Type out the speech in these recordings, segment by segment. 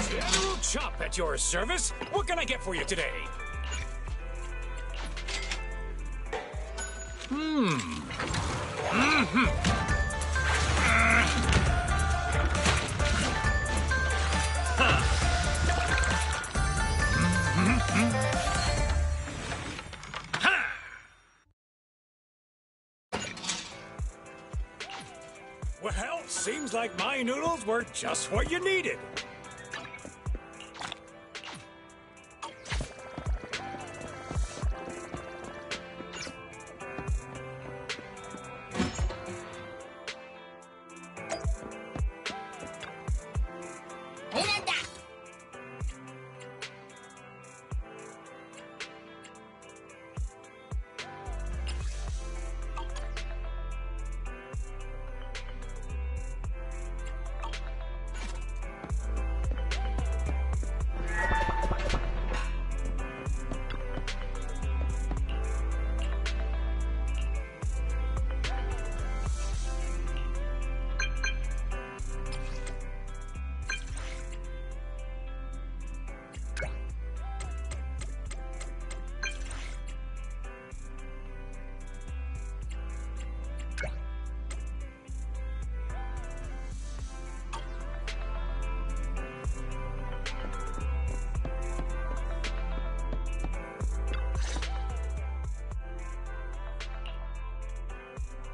General Chop at your service. What can I get for you today? Well, seems like my noodles were just what you needed.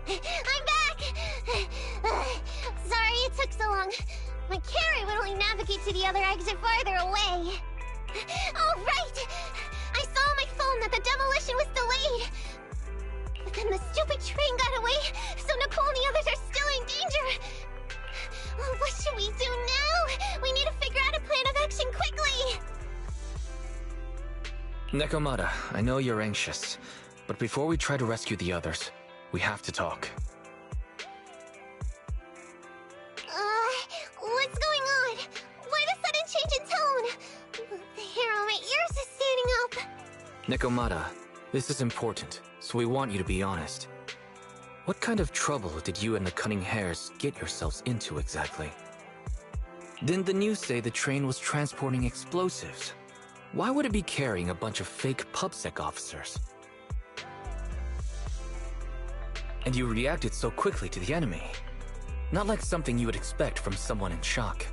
I'm back! Sorry it took so long. My carry would only navigate to the other exit farther away. Oh, right! I saw on my phone that the demolition was delayed. But then the stupid train got away, so Nicole and the others are still in danger. Oh, what should we do now? We need to figure out a plan of action quickly! Nekomata, I know you're anxious, but before we try to rescue the others, we have to talk. What's going on? Why the sudden change in tone? The hair on my ears is standing up. Nekomata, this is important, so we want you to be honest. What kind of trouble did you and the Cunning Hares get yourselves into exactly? Didn't the news say the train was transporting explosives? Why would it be carrying a bunch of fake PubSec officers? And you reacted so quickly to the enemy. Not like something you would expect from someone in shock.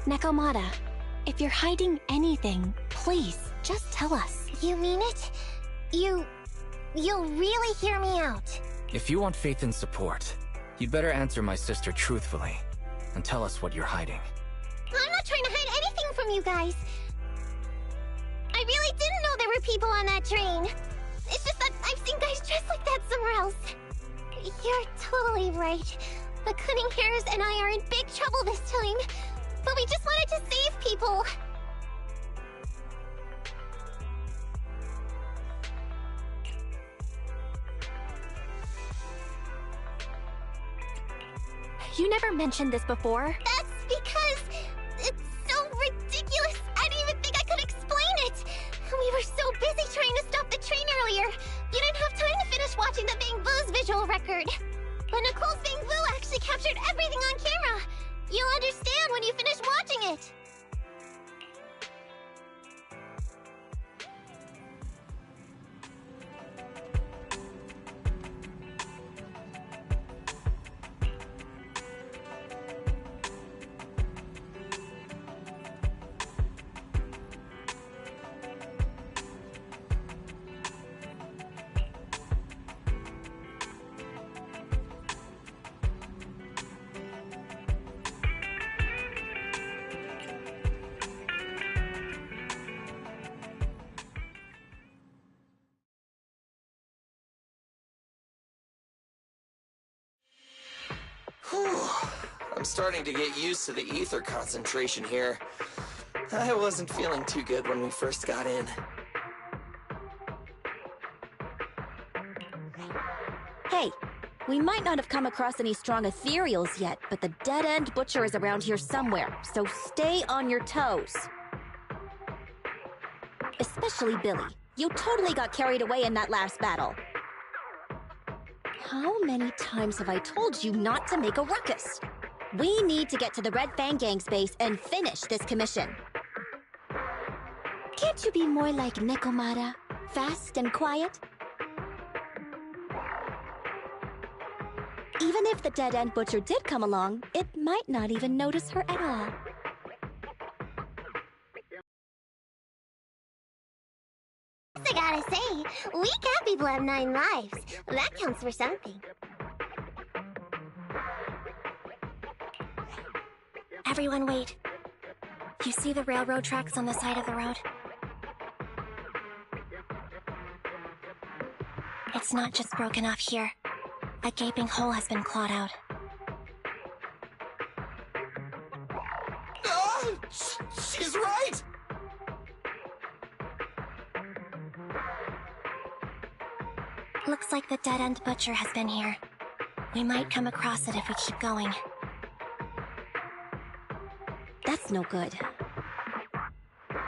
Nekomata, if you're hiding anything, please, just tell us. You mean it? You'll really hear me out. If you want faith and support, you'd better answer my sister truthfully, and tell us what you're hiding. I'm not trying to hide anything from you guys. I really didn't know there were people on that train. It's just that I've seen guys dressed like that somewhere else. You're totally right. The Cunning Hares and I are in big trouble this time. But we just wanted to save people. You never mentioned this before. That's because it's so ridiculous. I didn't even think I could explain it. We were so busy trying to stop the train earlier. You didn't have time to finish watching the Bang Boo's visual record. But Nicole's Bang Boo actually captured everything on camera. You'll understand when you finish watching it. I'm starting to get used to the ether concentration here. I wasn't feeling too good when we first got in. Hey, we might not have come across any strong ethereals yet, but the dead-end butcher is around here somewhere, so stay on your toes. Especially Billy. You totally got carried away in that last battle. How many times have I told you not to make a ruckus? We need to get to the Red Fang Gang's base and finish this commission. Can't you be more like Nekomata? Fast and quiet? Even if the dead-end butcher did come along, it might not even notice her at all. I gotta say, we cat people have 9 lives. That counts for something. Everyone wait. You see the railroad tracks on the side of the road? It's not just broken off here. A gaping hole has been clawed out. Oh, she's right! Looks like the dead-end butcher has been here. We might come across it if we keep going. That's no good.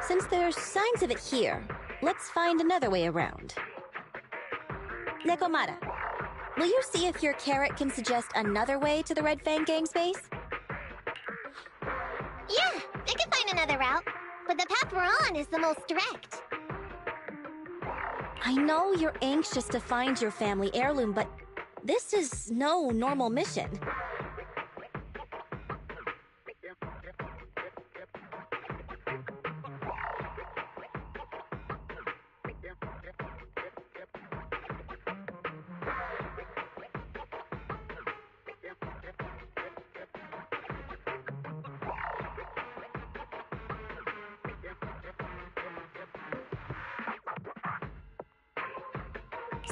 Since there's signs of it here, let's find another way around. Nekomata, will you see if your carrot can suggest another way to the Red Fang Gang's base? Yeah, I can find another route, but the path we're on is the most direct. I know you're anxious to find your family heirloom, but this is no normal mission.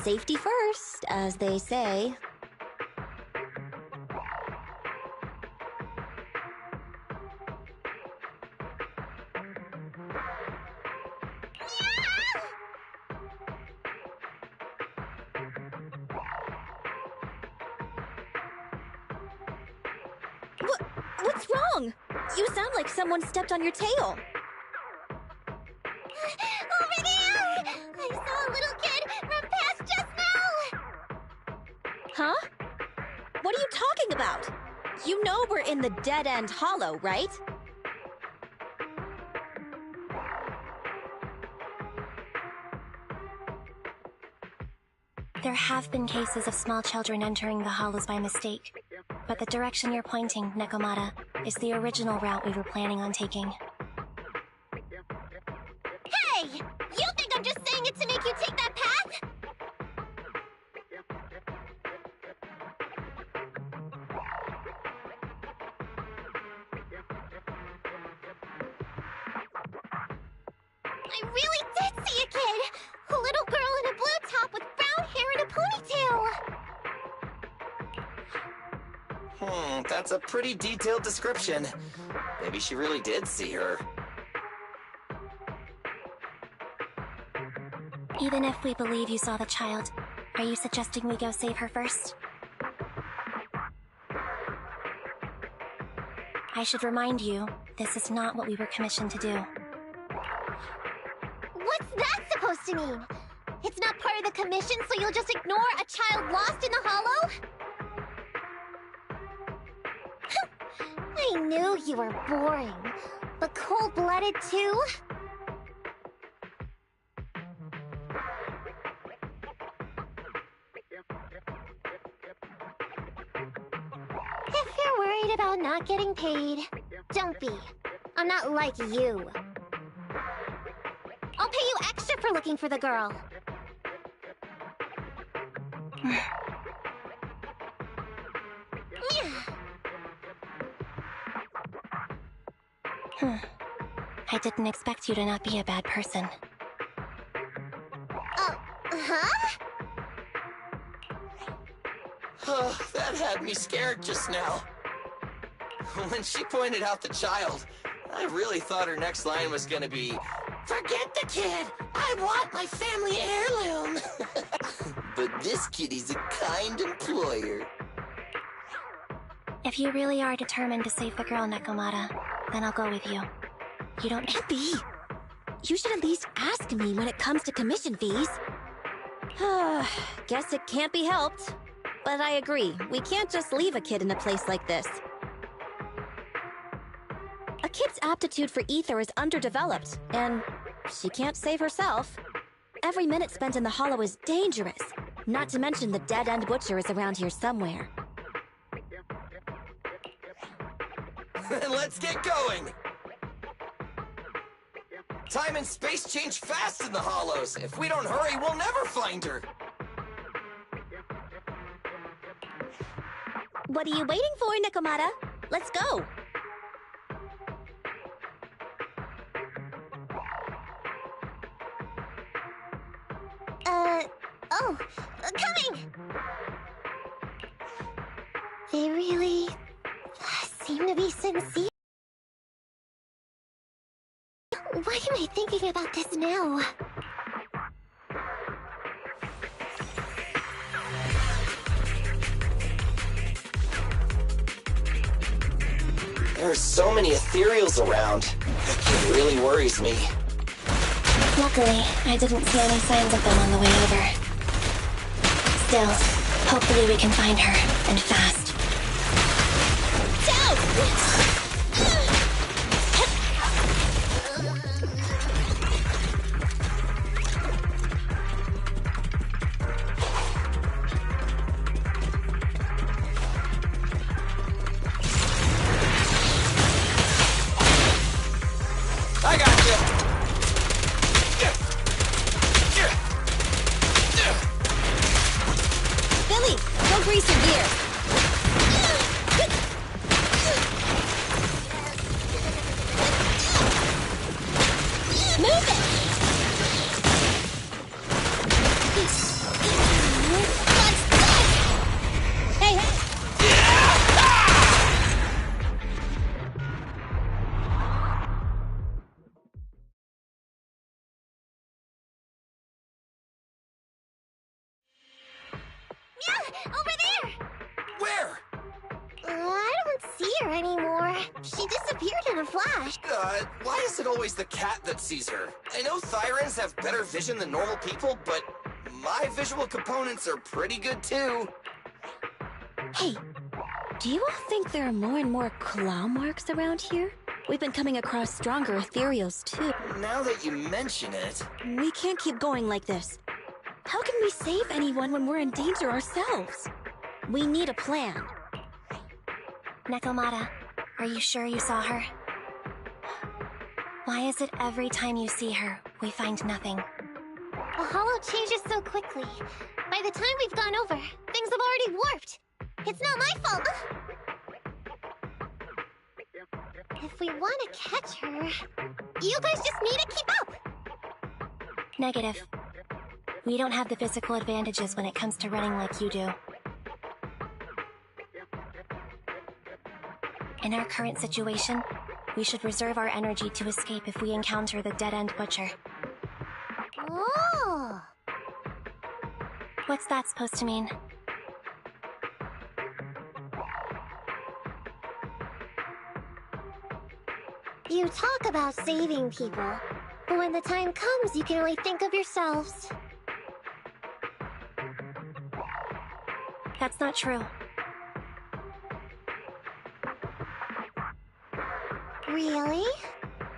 Safety first, as they say. What's wrong? You sound like someone stepped on your tail. Over there! I saw a little kid run past just now! Huh? What are you talking about? You know we're in the dead-end hollow, right? There have been cases of small children entering the hollows by mistake. But the direction you're pointing, Nekomata, is the original route we were planning on taking. Hey! You think I'm just saying it to make you take that path? I really did see a kid! A little girl in a blue top with brown hair and a ponytail! That's a pretty detailed description. Maybe she really did see her. Even if we believe you saw the child, are you suggesting we go save her first? I should remind you, this is not what we were commissioned to do. What's that supposed to mean? It's not part of the commission, so you'll just ignore a child lost in the hollow? I knew you were boring, but cold-blooded too? If you're worried about not getting paid, don't be. I'm not like you. I'll pay you extra for looking for the girl. I didn't expect you to not be a bad person. Huh? Oh, that had me scared just now. When she pointed out the child, I really thought her next line was gonna be, "Forget the kid! I want my family heirloom!" But this kitty's a kind employer. If you really are determined to save the girl, Nekomata, then I'll go with you. You don't... Epi! You should at least ask me when it comes to commission fees. Guess it can't be helped. But I agree, we can't just leave a kid in a place like this. A kid's aptitude for ether is underdeveloped, and she can't save herself. Every minute spent in the Hollow is dangerous, not to mention the dead-end butcher is around here somewhere. Let's get going! Time and space change fast in the Hollows. If we don't hurry, we'll never find her. What are you waiting for, Nekomata? Let's go! Coming! They really seem to be sincere. Why am I thinking about this now? There are so many ethereals around. It really worries me. Luckily, I didn't see any signs of them on the way over. Still, hopefully we can find her, and fast. I got you! Billy, go grease your gear! Move it! Hey, hey! Over there! Where? I don't see her anymore. She disappeared in a flash. Why is it always the cat that sees her? I know Thyrans have better vision than normal people, but my visual components are pretty good too. Hey, do you all think there are more and more claw marks around here? We've been coming across stronger ethereals too. Now that you mention it... We can't keep going like this. How can we save anyone when we're in danger ourselves? We need a plan. Nekomata, are you sure you saw her? Why is it every time you see her, we find nothing? The Hollow changes so quickly. By the time we've gone over, things have already warped. It's not my fault. If we want to catch her, you guys just need to keep up. Negative. We don't have the physical advantages when it comes to running like you do. In our current situation, we should reserve our energy to escape if we encounter the dead-end butcher. Oh! What's that supposed to mean? You talk about saving people, but when the time comes, you can only think of yourselves. That's not true. Really?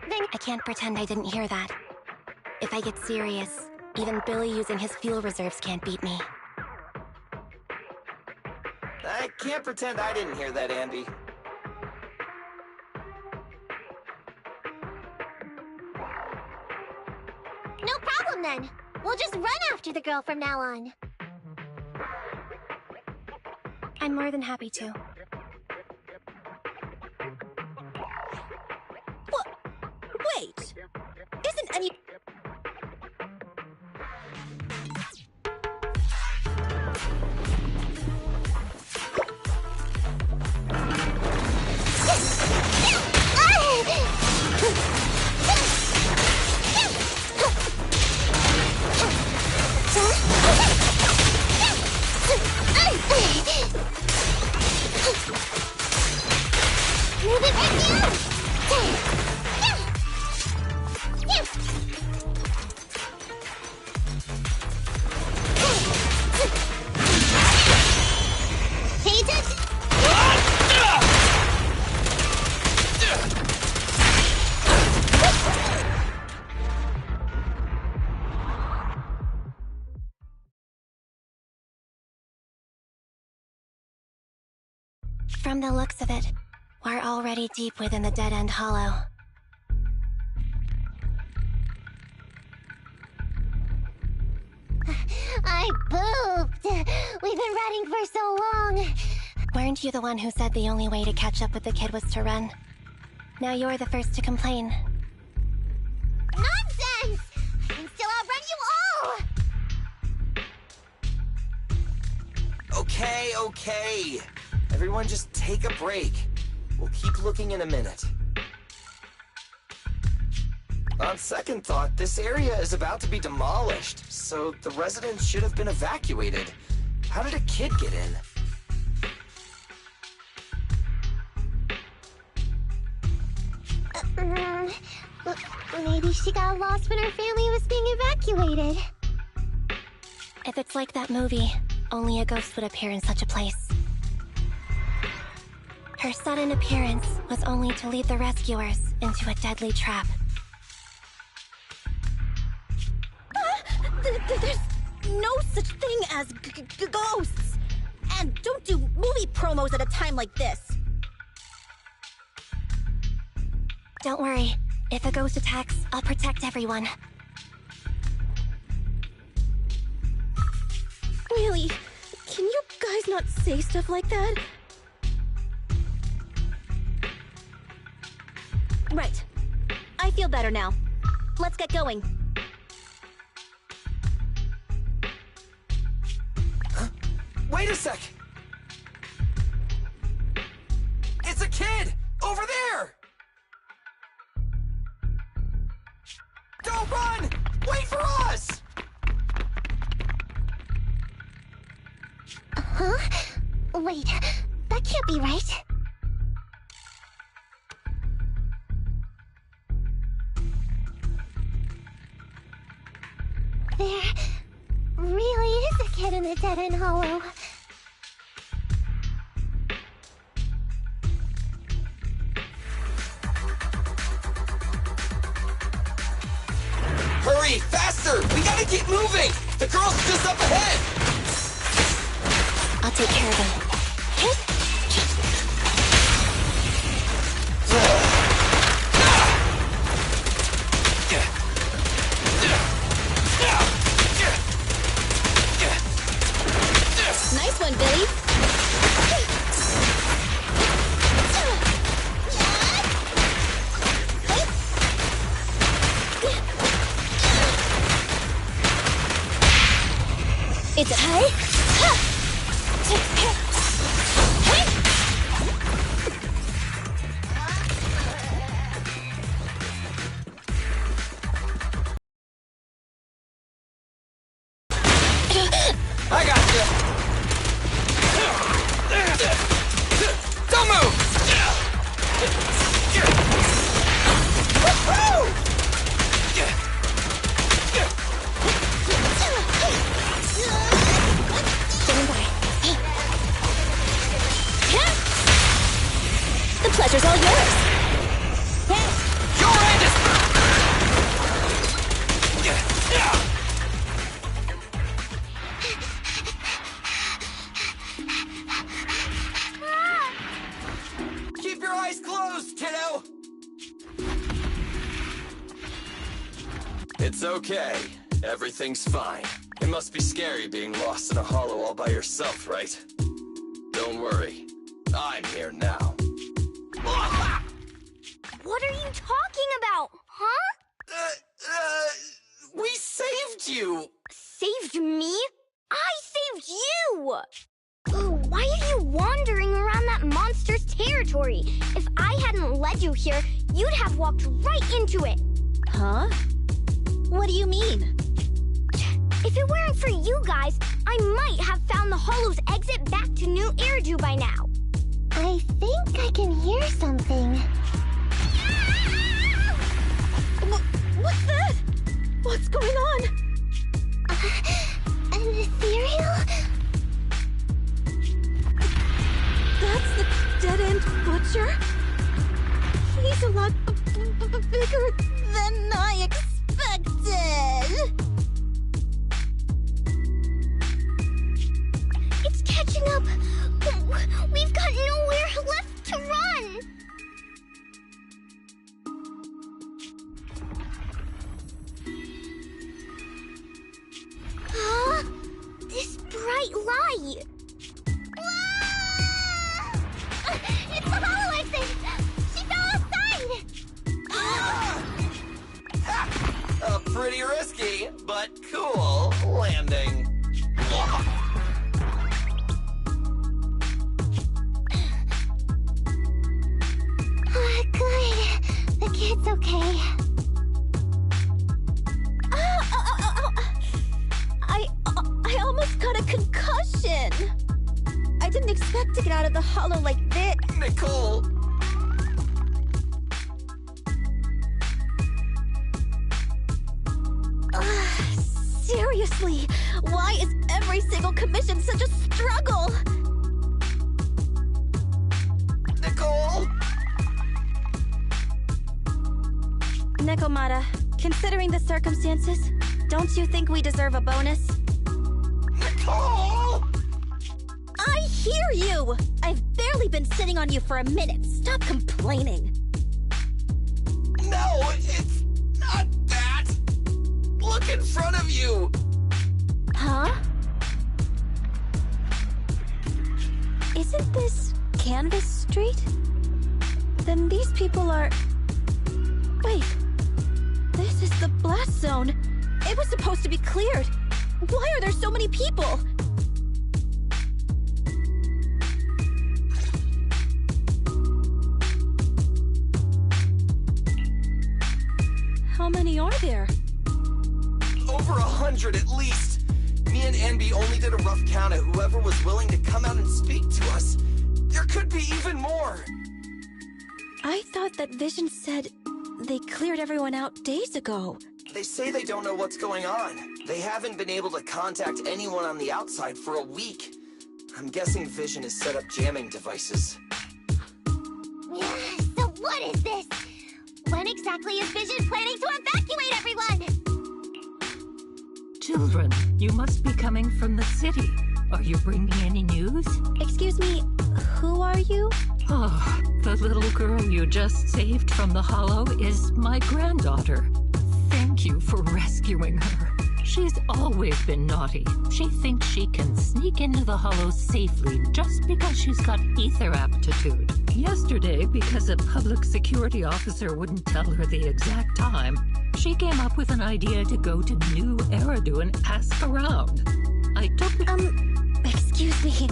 Then I can't pretend I didn't hear that. If I get serious, even Billy using his fuel reserves can't beat me. I can't pretend I didn't hear that, Andy. no problem then. We'll just run after the girl from now on. I'm more than happy to. Wait! Isn't any... Move it right now! From the looks of it, we're already deep within the dead-end hollow. I pooped! We've been running for so long! Weren't you the one who said the only way to catch up with the kid was to run? Now you're the first to complain. Nonsense! I can still outrun you all! Okay. Everyone just take a break. We'll keep looking in a minute. On second thought, this area is about to be demolished, so the residents should have been evacuated. How did a kid get in? Maybe she got lost when her family was being evacuated. If it's like that movie, only a ghost would appear in such a place. Her sudden appearance was only to lead the rescuers into a deadly trap. There's no such thing as ghosts! And don't do movie promos at a time like this! Don't worry. If a ghost attacks, I'll protect everyone. Really? Can you guys not say stuff like that? Right. I feel better now. Let's get going. Huh? Wait a sec! It's a kid! Over there! Don't run! Wait for us! Huh? Wait, that can't be right. There really is a kid in the dead-end hollow. Hurry, faster! We gotta keep moving! The girl's just up ahead! I'll take care of him. Nice one, Billy. It's a hey. I got you! Don't move! Stand by. The pleasure's all yours. Your end is... Keep your eyes closed, kiddo! It's okay. Everything's fine. It must be scary being lost in a hollow all by yourself, right? Don't worry. I'm here now. What are you talking about, huh? We saved you! Saved me? I saved you! Why are you wandering around that monster's territory? If I hadn't led you here, you'd have walked right into it. Huh? What do you mean? If it weren't for you guys, I might have found the hollow's exit back to New Eridu by now. I think I can hear something. What's that? What's going on? An ethereal? That's the dead-end butcher? He's a lot bigger than I expected. It's catching up. We've got nowhere It's the hollow exit! She fell outside! A pretty risky, but cool landing. Good. The kid's okay. I almost got a concussion. I didn't expect to get out of the hollow like this. Nicole! Seriously, why is every single commission such a struggle? Nicole! Nekomata, considering the circumstances, don't you think we deserve a bonus? Nicole! I hear you! I've barely been sitting on you for a minute. Stop complaining. No, it's not that! Look in front of you! Huh? Isn't this Canvas Street? Then these people are... Wait. This is the blast zone. It was supposed to be cleared. Why are there so many people? How many are there? Over 100 at least. Me and Anby only did a rough count of whoever was willing to come out and speak to us. There could be even more. I thought that Vision said they cleared everyone out days ago. They say they don't know what's going on. They haven't been able to contact anyone on the outside for a week. I'm guessing Vision has set up jamming devices. So what is this? When exactly is Vision planning to evacuate everyone? Children, you must be coming from the city. Are you bringing any news? Excuse me, who are you? Oh, the little girl you just saved from the hollow is my granddaughter. Thank you for rescuing her. She's always been naughty. She thinks she can sneak into the hollow safely just because she's got ether aptitude. Yesterday, because a public security officer wouldn't tell her the exact time, she came up with an idea to go to New Eridu and ask around. I took... Excuse me,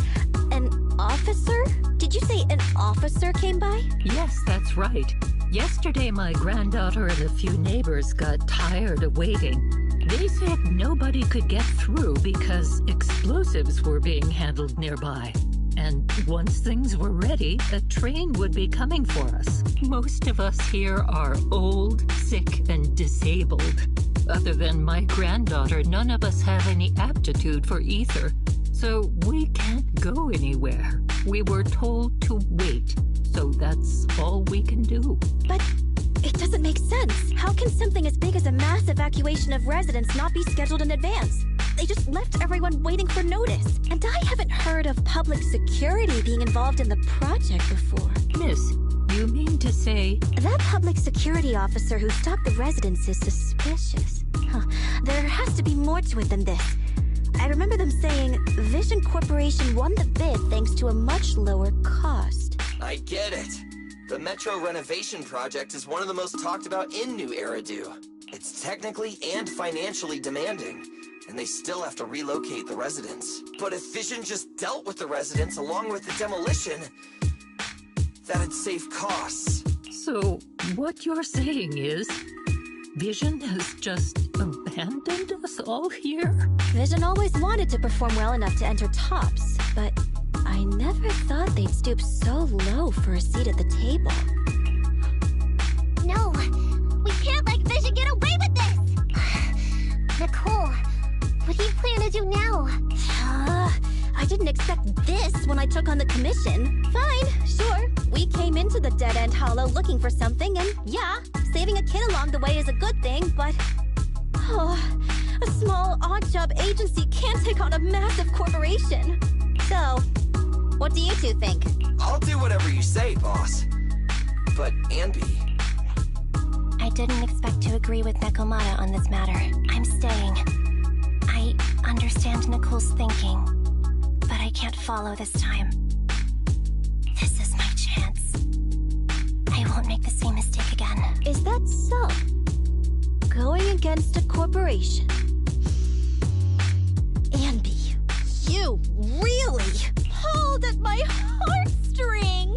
an officer? Did you say an officer came by? Yes, that's right. Yesterday, my granddaughter and a few neighbors got tired of waiting. They said nobody could get through because explosives were being handled nearby. And once things were ready, a train would be coming for us. Most of us here are old, sick, and disabled. Other than my granddaughter, none of us have any aptitude for ether. So we can't go anywhere. We were told to wait. So that's all we can do. But it doesn't make sense. How can something as big as a mass evacuation of residents not be scheduled in advance? They just left everyone waiting for notice. And I haven't heard of public security being involved in the project before. Miss, you mean to say... That public security officer who stopped the residents is suspicious. There has to be more to it than this. I remember them saying Vision Corporation won the bid thanks to a much lower cost. I get it. The Metro renovation project is one of the most talked about in New Eridu. It's technically and financially demanding, and they still have to relocate the residents. But if Vision just dealt with the residents along with the demolition, that'd save costs. So, what you're saying is, Vision has just abandoned us all here? Vision always wanted to perform well enough to enter tops, but I never thought they'd stoop so low for a seat at the table. No, we can't let Vision get away with this! Nicole, what do you plan to do now? I didn't expect this when I took on the commission. Fine, sure. We came into the dead-end hollow looking for something, and yeah, saving a kid along the way is a good thing, but... a small, odd-job agency can't take on a massive corporation. So, what do you two think? I'll do whatever you say, boss. But Anby... I didn't expect to agree with Nekomata on this matter. I'm staying. I understand Nicole's thinking, but I can't follow this time. This is my Corporation. Anby, you really pulled at my heartstrings!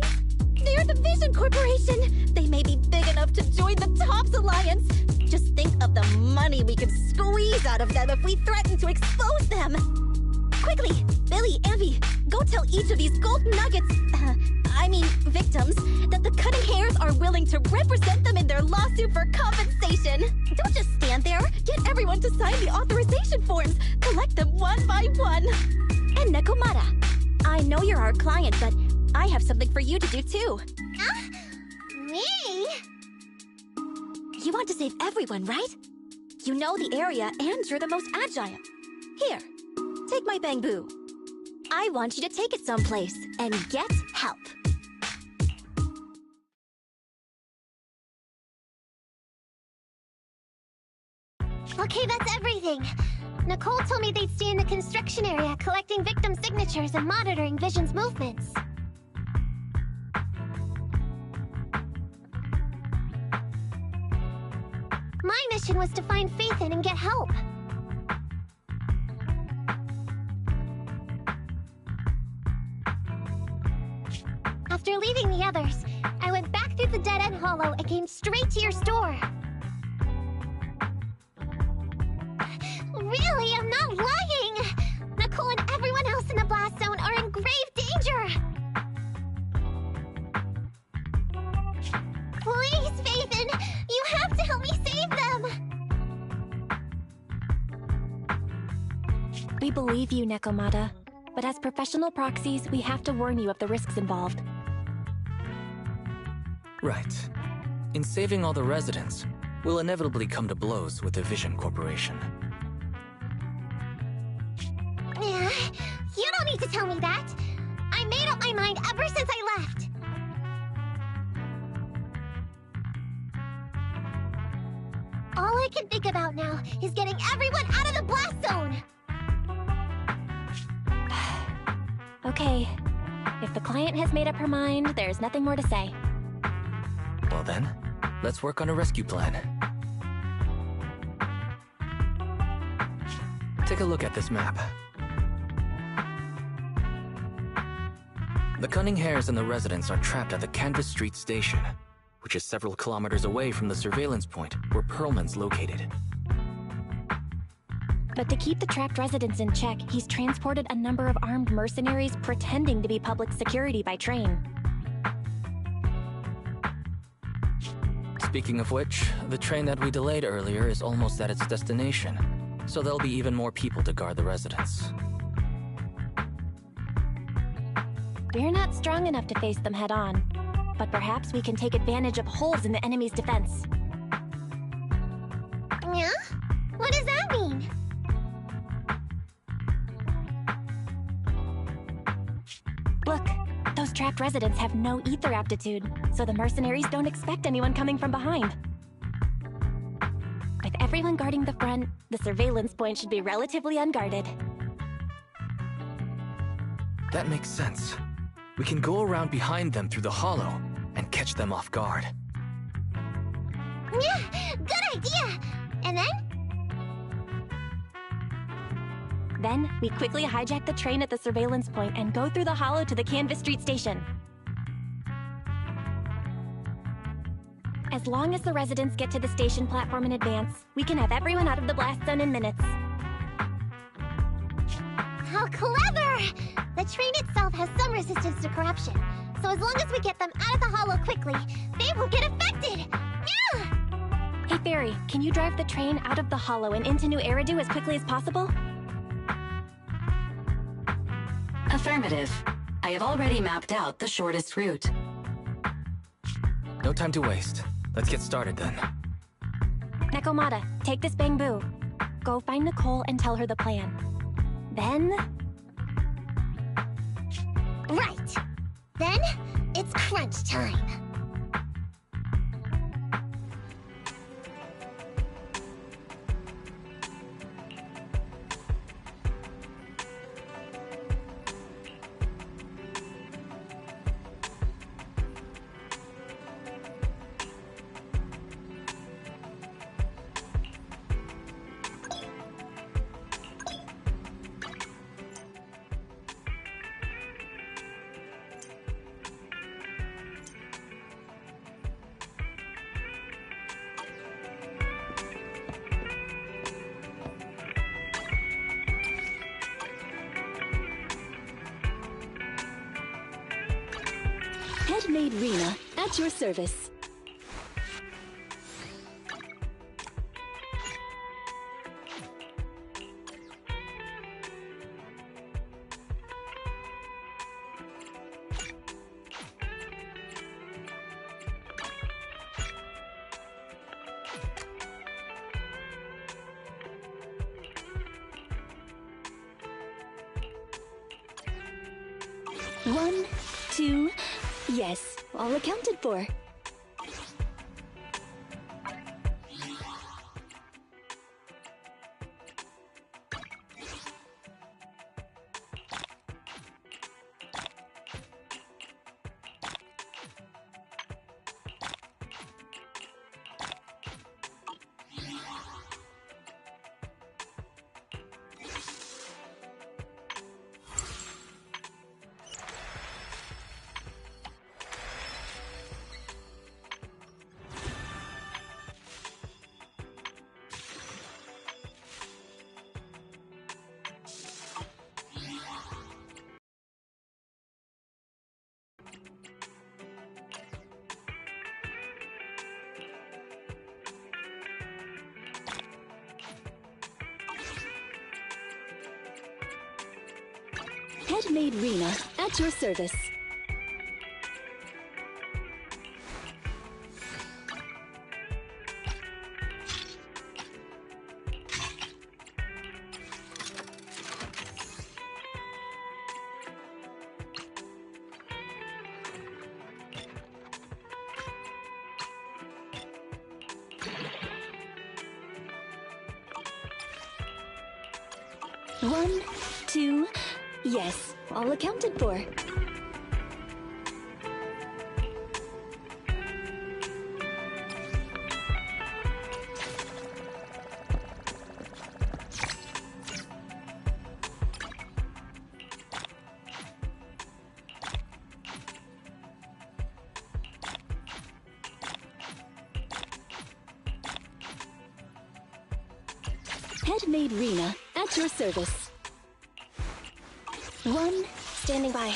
They're the Vision Corporation! They may be big enough to join the TOPS Alliance! Just think of the money we could squeeze out of them if we threaten to expose them! Quickly, Billy, Anby, go tell each of these gold nuggets, victims, that the Cutting Hairs are willing to represent them in their lawsuit for compensation. Don't just stand there. Get everyone to sign the authorization forms. Collect them one by one. And Nekomata, I know you're our client, but I have something for you to do too. Me? You want to save everyone, right? You know the area and you're the most agile. Here, take my bamboo. I want you to take it someplace and get help. Okay, that's everything. Nicole told me they'd stay in the construction area, collecting victim signatures and monitoring Vision's movements. My mission was to find Faithin and get help. After leaving the others, I went back through the dead-end hollow and came straight to your store. Really, I'm not lying! Nicole and everyone else in the blast zone are in grave danger! Please, Faithin! You have to help me save them! We believe you, Nekomata. But as professional proxies, we have to warn you of the risks involved. Right. In saving all the residents, we'll inevitably come to blows with the Vision Corporation. Yeah, you don't need to tell me that. I made up my mind ever since I left. All I can think about now is getting everyone out of the blast zone! Okay. If the client has made up her mind, there's nothing more to say. Well then, let's work on a rescue plan. Take a look at this map. The Cunning Hairs and the residents are trapped at the Canvas Street station, which is several kilometers away from the surveillance point where Perlman's located. But to keep the trapped residents in check, he's transported a number of armed mercenaries pretending to be public security by train. Speaking of which, the train that we delayed earlier is almost at its destination, so there'll be even more people to guard the residents. We're not strong enough to face them head-on, but perhaps we can take advantage of holes in the enemy's defense. Yeah? What does that mean? Look, those trapped residents have no ether aptitude, so the mercenaries don't expect anyone coming from behind. With everyone guarding the front, the surveillance point should be relatively unguarded. That makes sense. We can go around behind them through the hollow and catch them off guard. Yeah, good idea! And then? Then, we quickly hijack the train at the surveillance point and go through the hollow to the Canvas Street station. As long as the residents get to the station platform in advance, we can have everyone out of the blast zone in minutes. How clever! The train itself has some resistance to corruption, so as long as we get them out of the hollow quickly, they won't get affected! Yeah! Hey Fairy, can you drive the train out of the hollow and into New Eridu as quickly as possible? Affirmative. I have already mapped out the shortest route. No time to waste. Let's get started then. Nekomata, take this bamboo. Go find Nicole and tell her the plan. Then... Right! Then, it's crunch time! Headmaid Rena, at your service. One, two, yes, all accounted for. Headmaid Rena, at your service. One, two, yes, all accounted for. Headmaid Rena, at your service. One, Standing by.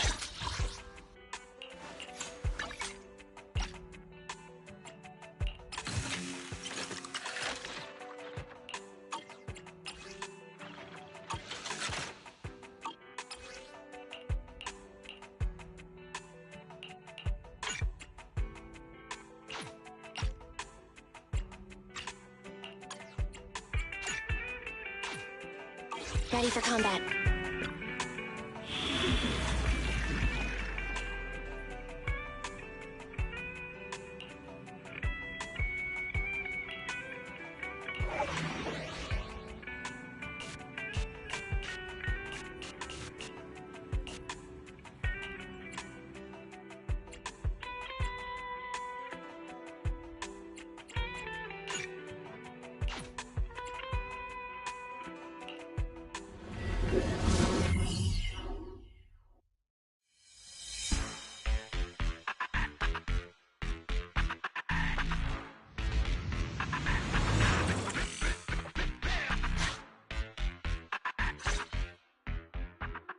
Ready for combat.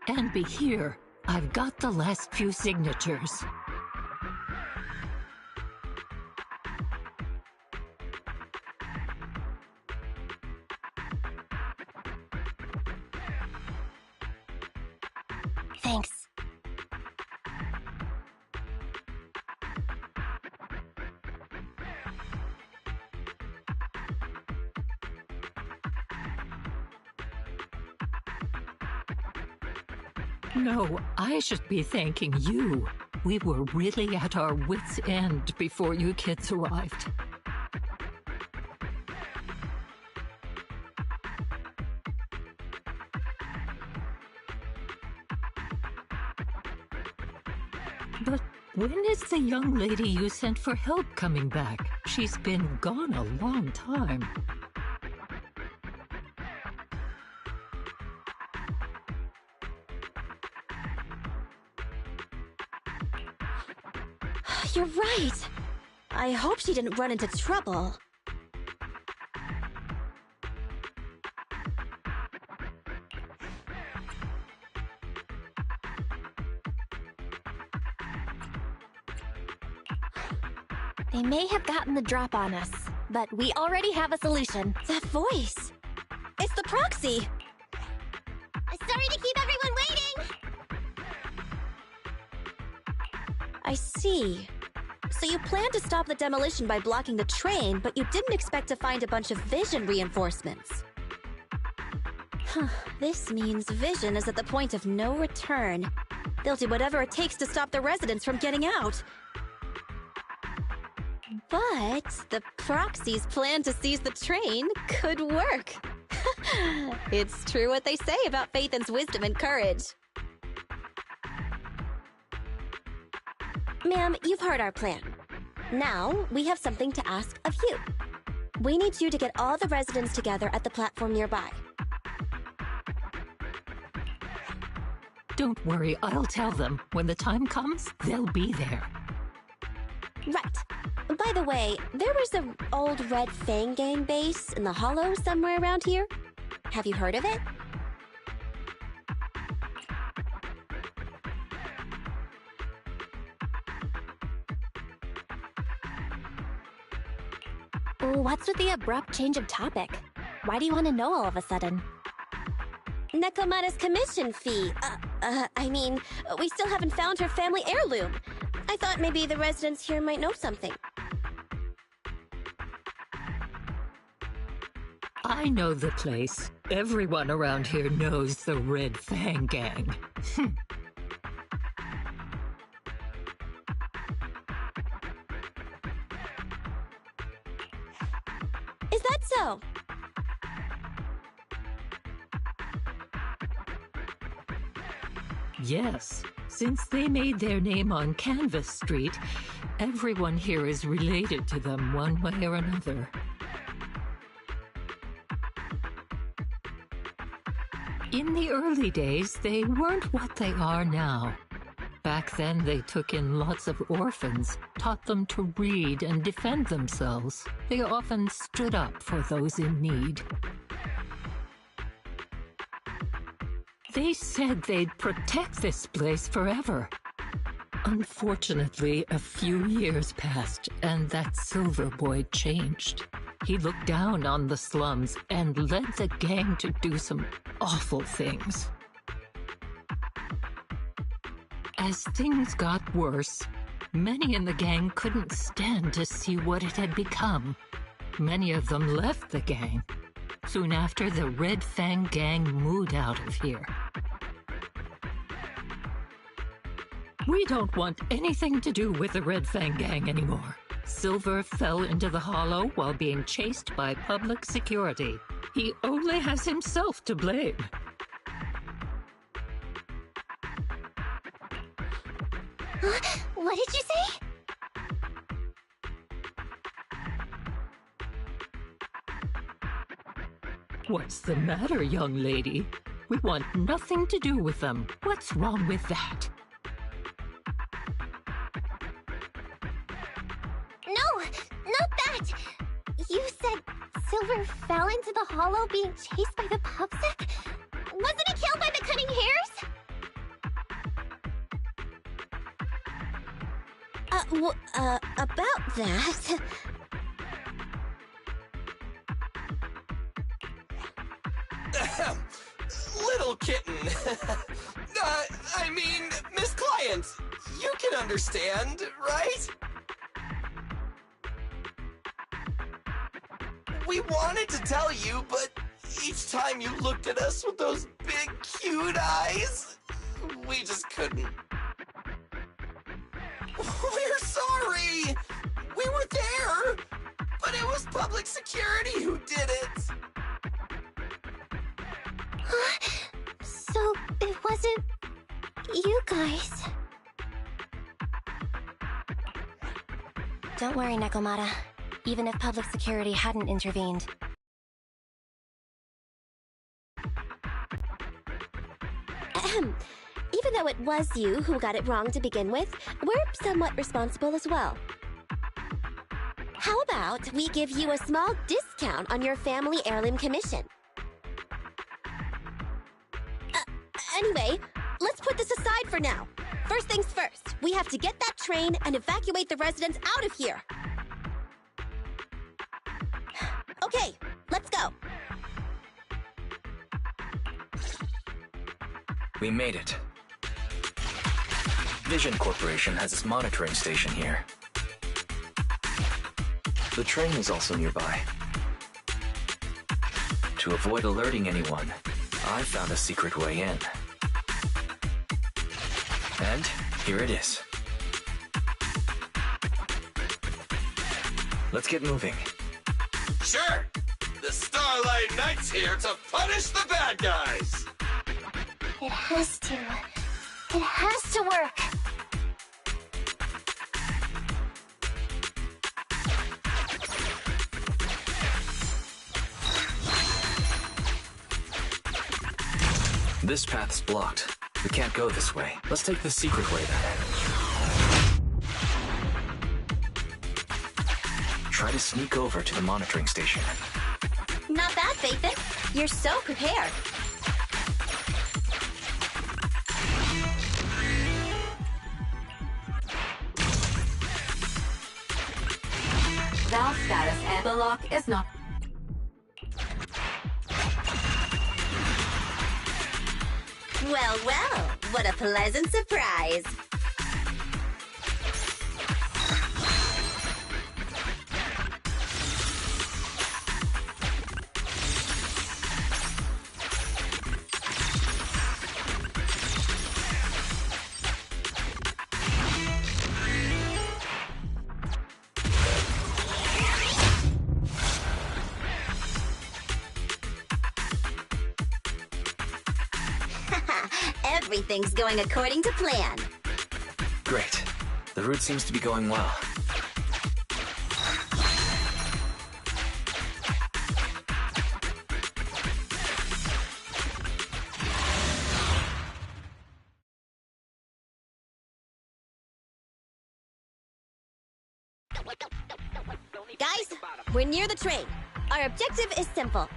And be here. I've got the last few signatures. Thanks. No, I should be thanking you. We were really at our wits' end before you kids arrived. But when is the young lady you sent for help coming back? She's been gone a long time. You're right. I hope she didn't run into trouble. They may have gotten the drop on us, but we already have a solution. That voice! It's the proxy! Sorry to keep everyone waiting! I see. So you planned to stop the demolition by blocking the train, but you didn't expect to find a bunch of vision reinforcements. This means Vision is at the point of no return. They'll do whatever it takes to stop the residents from getting out. But the proxy's plan to seize the train could work. It's true what they say about Phaethon's wisdom and courage. Ma'am, you've heard our plan. Now, we have something to ask of you. We need you to get all the residents together at the platform nearby. Don't worry, I'll tell them. When the time comes, they'll be there. Right. By the way, there was an old Red Fang Gang base in the Hollow somewhere around here. Have you heard of it? What's with the abrupt change of topic? Why do you want to know all of a sudden? Nekomata's commission fee. We still haven't found her family heirloom. I thought maybe the residents here might know something. I know the place. Everyone around here knows the Red Fang Gang. Is that so? Yes. Since they made their name on Canvas Street, everyone here is related to them one way or another. In the early days, they weren't what they are now. Back then, they took in lots of orphans, taught them to read and defend themselves. They often stood up for those in need. They said they'd protect this place forever. Unfortunately, a few years passed, and that Silver Boy changed. He looked down on the slums and led the gang to do some awful things. As things got worse, many in the gang couldn't stand to see what it had become. Many of them left the gang. Soon after, the Red Fang Gang moved out of here. We don't want anything to do with the Red Fang Gang anymore. Silver fell into the Hollow while being chased by public security. He only has himself to blame. What did you say? What's the matter, young lady? We want nothing to do with them. What's wrong with that? No, not that! You said Silver fell into the Hollow being chased by the PubSec? Wasn't he killed by the Cutting Hairs? About that... Little kitten. Miss Client, you can understand, right? We wanted to tell you, but each time you looked at us with those big, cute eyes, we just couldn't. We're sorry! We were there, but it was public security who did it. So it wasn't you guys. Don't worry, Nekomata. Even if public security hadn't intervened. Even though it was you who got it wrong to begin with, we're somewhat responsible as well. How about we give you a small discount on your family heirloom commission? Anyway, let's put this aside for now. First things first, we have to get that train and evacuate the residents out of here. Okay, let's go. We made it. Vision Corporation has its monitoring station here. The train is also nearby. To avoid alerting anyone, I found a secret way in. And here it is. Let's get moving. Sure! The Starlight Knight's here to punish the bad guys! It has to. It has to work. This path's blocked. We can't go this way. Let's take the secret way then. Try to sneak over to the monitoring station. Not bad, Phaethon. You're so prepared. Valve status and the lock is not. Well, well, what a pleasant surprise. Everything's going according to plan. Great. The route seems to be going well. Guys, we're near the train. Our objective is simple.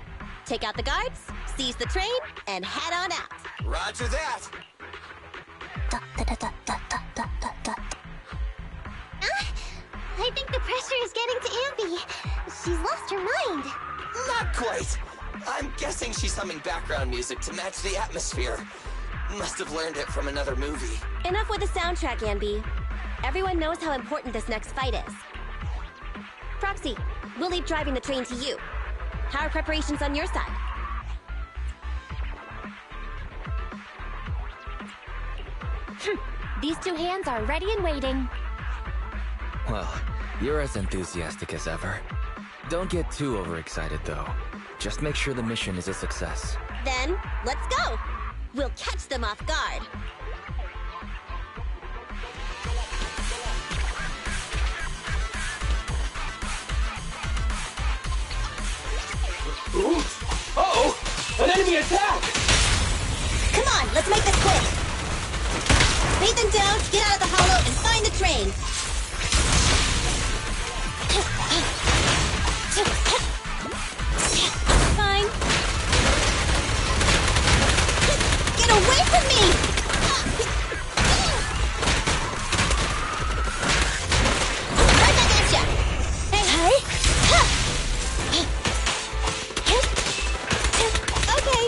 Take out the guards, seize the train, and head on out. Roger that! I think the pressure is getting to Ampy. She's lost her mind. Not quite. I'm guessing she's humming background music to match the atmosphere. Must have learned it from another movie. Enough with the soundtrack, Anby. Everyone knows how important this next fight is. Proxy, we'll leave driving the train to you. How are preparations on your side? These two hands are ready and waiting. Well, you're as enthusiastic as ever. Don't get too overexcited, though. Just make sure the mission is a success. Then, let's go! We'll catch them off guard. Ooh! Uh-oh! An enemy attack! Come on, let's make this quick! Phaethon down, get out of the hollow, and find the train! Fine. Get away from me! Right back at ya! Hey, hey! Okay.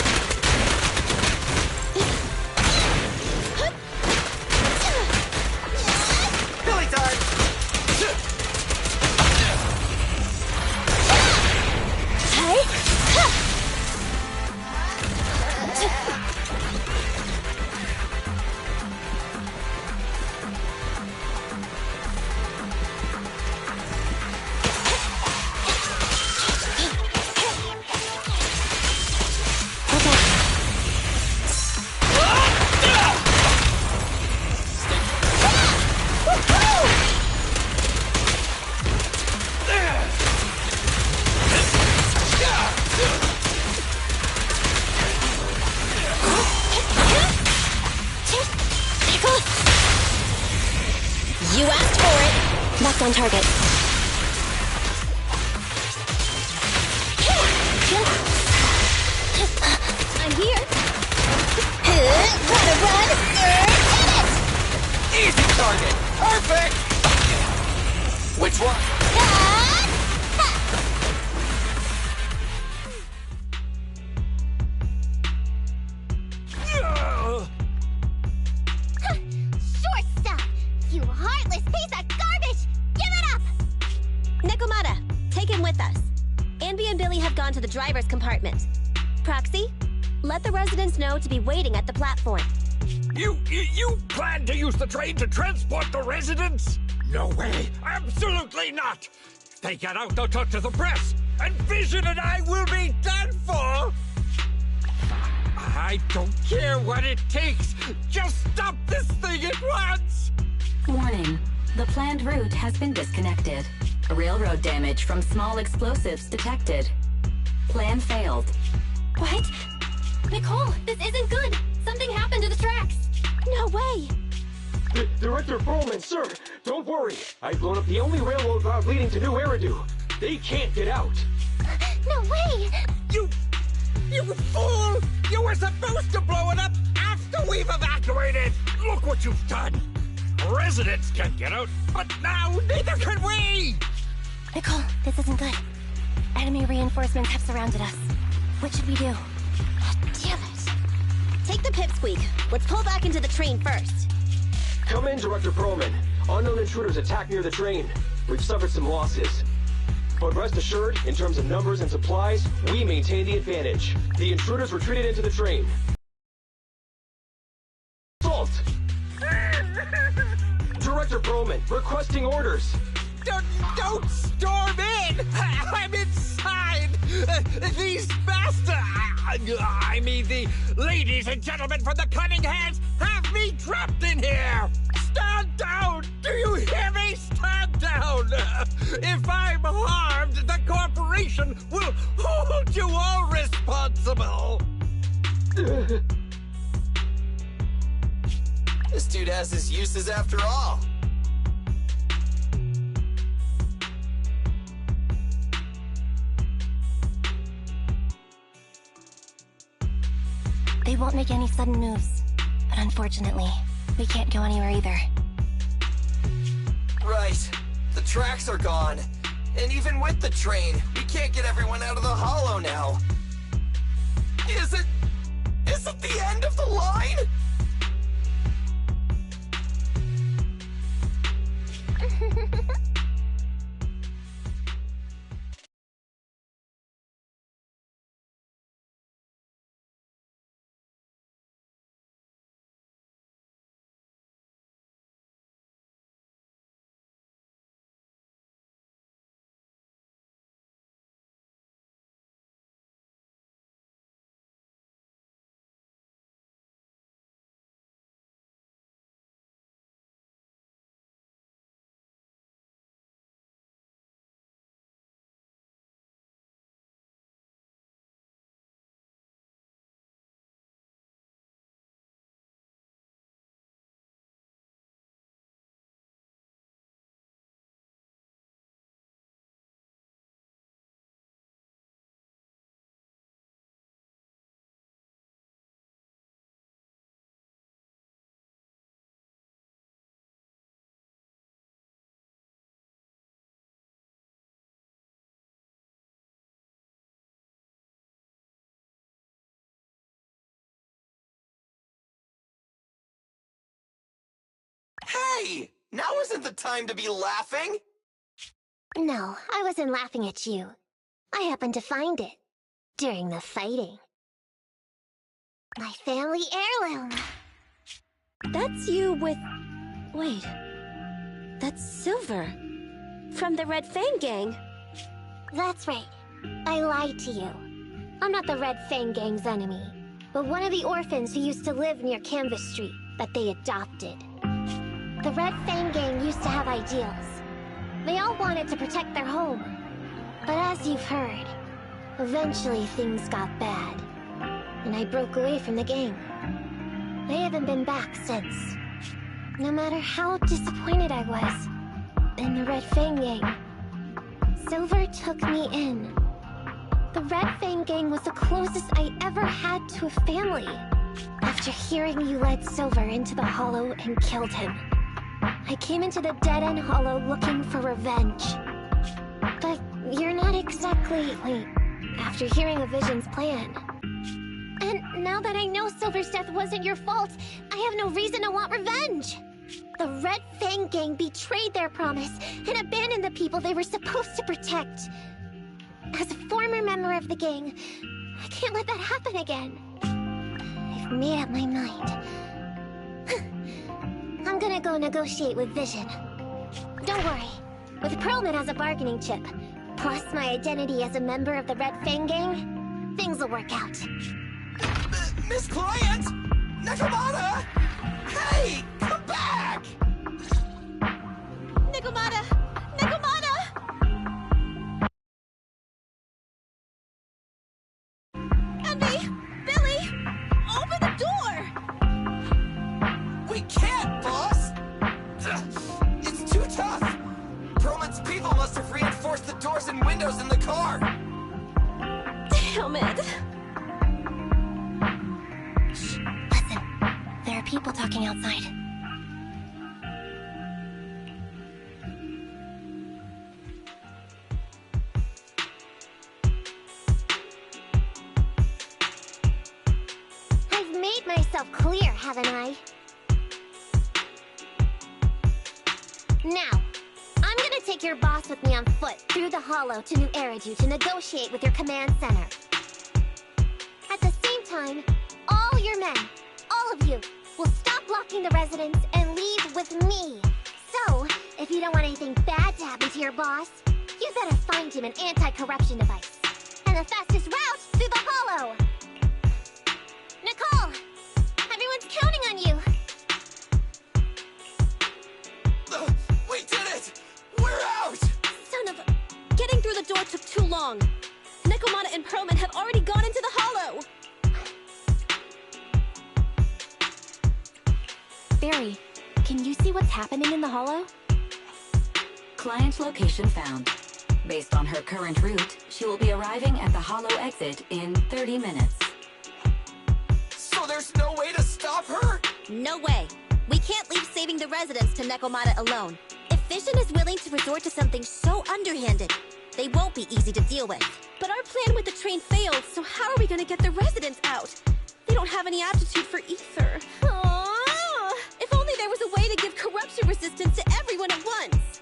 Billy time! You asked for it. Locked on target. I'm here. Gotta run. Get it! Easy target! Perfect! Which one? to the driver's compartment. Proxy, let the residents know to be waiting at the platform. You plan to use the train to transport the residents? No way! Absolutely not! If they get out, they'll talk to the press, and Vision and I will be done for! I don't care what it takes! Just stop this thing at once! Warning. The planned route has been disconnected. Railroad damage from small explosives detected. Plan failed. What? Nicole, this isn't good! Something happened to the tracks! No way! Director Bowman, sir, don't worry. I've blown up the only railroad route leading to New Eridu. They can't get out. No way! You fool! You were supposed to blow it up after we've evacuated! Look what you've done! Residents can get out, but now neither can we! Nicole, this isn't good. Enemy reinforcements have surrounded us. What should we do? Damn it. Take the pipsqueak. Let's pull back into the train first. Come in, Director Perlman. Unknown intruders attacked near the train. We've suffered some losses. But rest assured, in terms of numbers and supplies, we maintain the advantage. The intruders retreated into the train. Assault! Director Perlman, requesting orders. Don't storm in! I'm inside! These bastards! I mean, the ladies and gentlemen from the Cunning Hands have me trapped in here! Stand down! Do you hear me? Stand down! If I'm harmed, the corporation will hold you all responsible! This dude has his uses after all. They won't make any sudden moves. But unfortunately, we can't go anywhere either. Right. The tracks are gone. And even with the train, we can't get everyone out of the hollow now. Is it the end of the line? Hey! Now isn't the time to be laughing! No, I wasn't laughing at you. I happened to find it. During the fighting. My family heirloom. That's you with... Wait. That's Silver. From the Red Fang Gang. That's right. I lied to you. I'm not the Red Fang Gang's enemy, but one of the orphans who used to live near Canvas Street that they adopted. The Red Fang Gang used to have ideals. They all wanted to protect their home. But as you've heard, eventually things got bad. And I broke away from the gang. I haven't been back since. No matter how disappointed I was in the Red Fang Gang, Silver took me in. The Red Fang Gang was the closest I ever had to a family. After hearing you led Silver into the Hollow and killed him, I came into the dead-end Hollow looking for revenge. But you're not exactly... Wait, after hearing of Vision's plan. And now that I know Silver's death wasn't your fault, I have no reason to want revenge. The Red Fang Gang betrayed their promise and abandoned the people they were supposed to protect. As a former member of the gang, I can't let that happen again. I've made up my mind. I'm gonna go negotiate with Vision. Don't worry. With Perlman as a bargaining chip, plus my identity as a member of the Red Fang gang, things will work out. Miss Client! Nekomata! Hey! Come back! Nekomata! Nekomata! Envy! Billy! Open the door! We can't, boss! It's too tough! Perlman's people must have reinforced the doors and windows in the car! Damn it! Shh, listen. There are people talking outside. I've made myself clear, haven't I? Now, I'm gonna take your boss with me on foot through the Hollow to New Eridu to negotiate with your command center. At the same time, all your men, all of you, will stop blocking the residents and leave with me. So, if you don't want anything bad to happen to your boss, you better find him an anti-corruption device. And the fastest route through the Hollow! Nicole! Everyone's counting on you! We did it! We're out! Son of a... Getting through the door took too long. Nekomata and Perlman have already gone into the Hollow! Barry, can you see what's happening in the Hollow? Client location found. Based on her current route, she will be arriving at the Hollow exit in 30 minutes. So there's no way to stop her? No way. We can't leave saving the residents to Nekomata alone. If Vision is willing to resort to something so underhanded, they won't be easy to deal with. But our plan with the train failed, so how are we gonna get the residents out? They don't have any aptitude for ether. Aww. If only there was a way to give corruption resistance to everyone at once.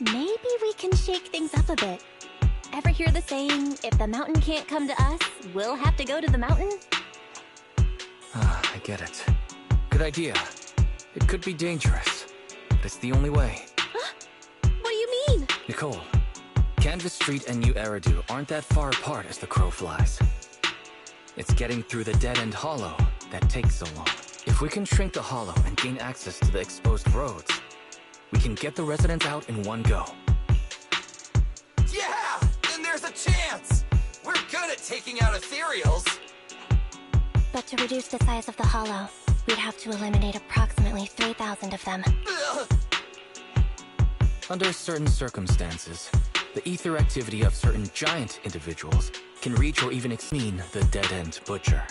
Maybe we can shake things up a bit. Ever hear the saying, if the mountain can't come to us, we'll have to go to the mountain? I get it. Good idea. It could be dangerous, but it's the only way. Huh? What do you mean? Nicole, Canvas Street and New Eridu aren't that far apart as the crow flies. It's getting through the dead-end hollow that takes so long. If we can shrink the hollow and gain access to the exposed roads, we can get the residents out in one go. Yeah! Then there's a chance! We're good at taking out ethereals! But to reduce the size of the Hollow, we'd have to eliminate approximately 3,000 of them. Ugh. Under certain circumstances, the ether activity of certain giant individuals can reach or even exceed the dead-end butcher.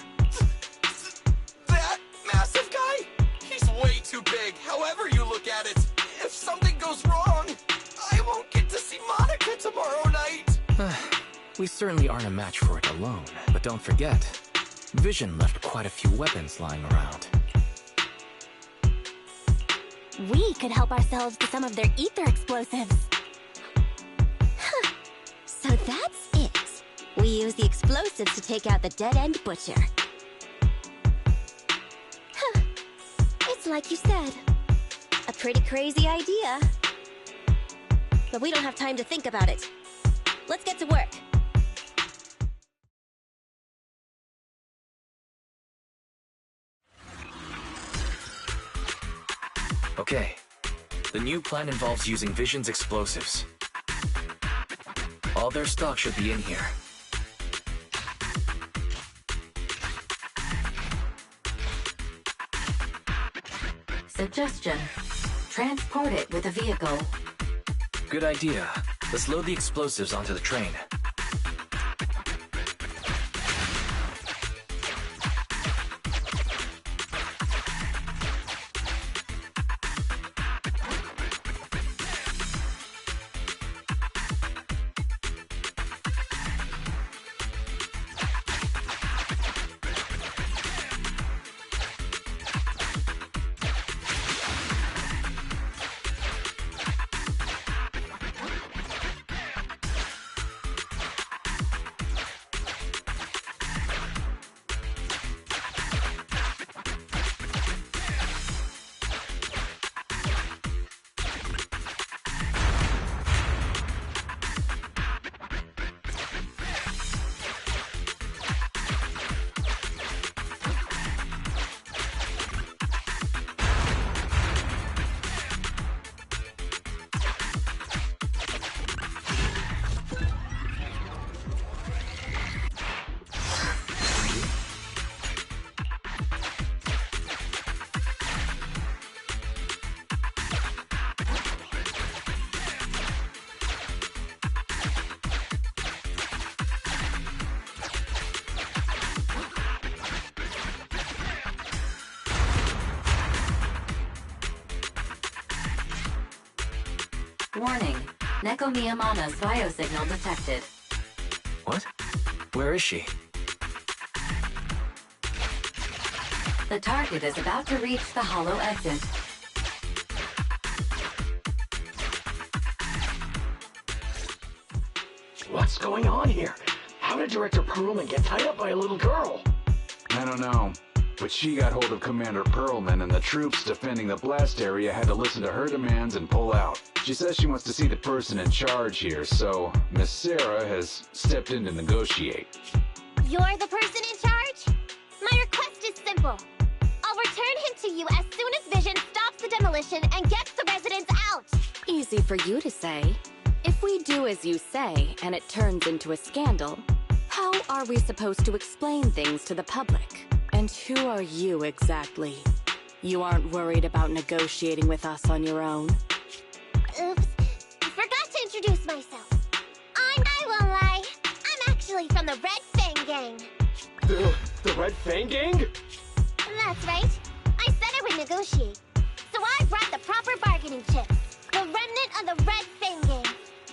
That massive guy? He's way too big, however you look at it. If something goes wrong, I won't get to see Monica tomorrow night. We certainly aren't a match for it alone, but don't forget, Vision left quite a few weapons lying around. We could help ourselves to some of their ether explosives. Huh. So that's it. We use the explosives to take out the dead-end butcher. Huh. It's like you said. A pretty crazy idea. But we don't have time to think about it. Let's get to work. Okay. The new plan involves using Vision's explosives. All their stock should be in here. Suggestion. Transport it with a vehicle. Good idea. Let's load the explosives onto the train. Warning. Neko Miyamana's biosignal detected. What? Where is she? The target is about to reach the hollow exit. What's going on here? How did Director Perlman get tied up by a little girl? I don't know, but she got hold of Commander Perlman, and the troops defending the blast area had to listen to her demands and pull out. She says she wants to see the person in charge here, so Miss Sarah has stepped in to negotiate. You're the person in charge? My request is simple. I'll return him to you as soon as Vision stops the demolition and gets the residents out. Easy for you to say. If we do as you say, and it turns into a scandal, how are we supposed to explain things to the public? And who are you exactly? You aren't worried about negotiating with us on your own? Oops. Forgot to introduce myself. I won't lie. I'm actually from the Red Fang Gang. The Red Fang Gang? That's right. I said I would negotiate. So I brought the proper bargaining chips. The remnant of the Red Fang Gang.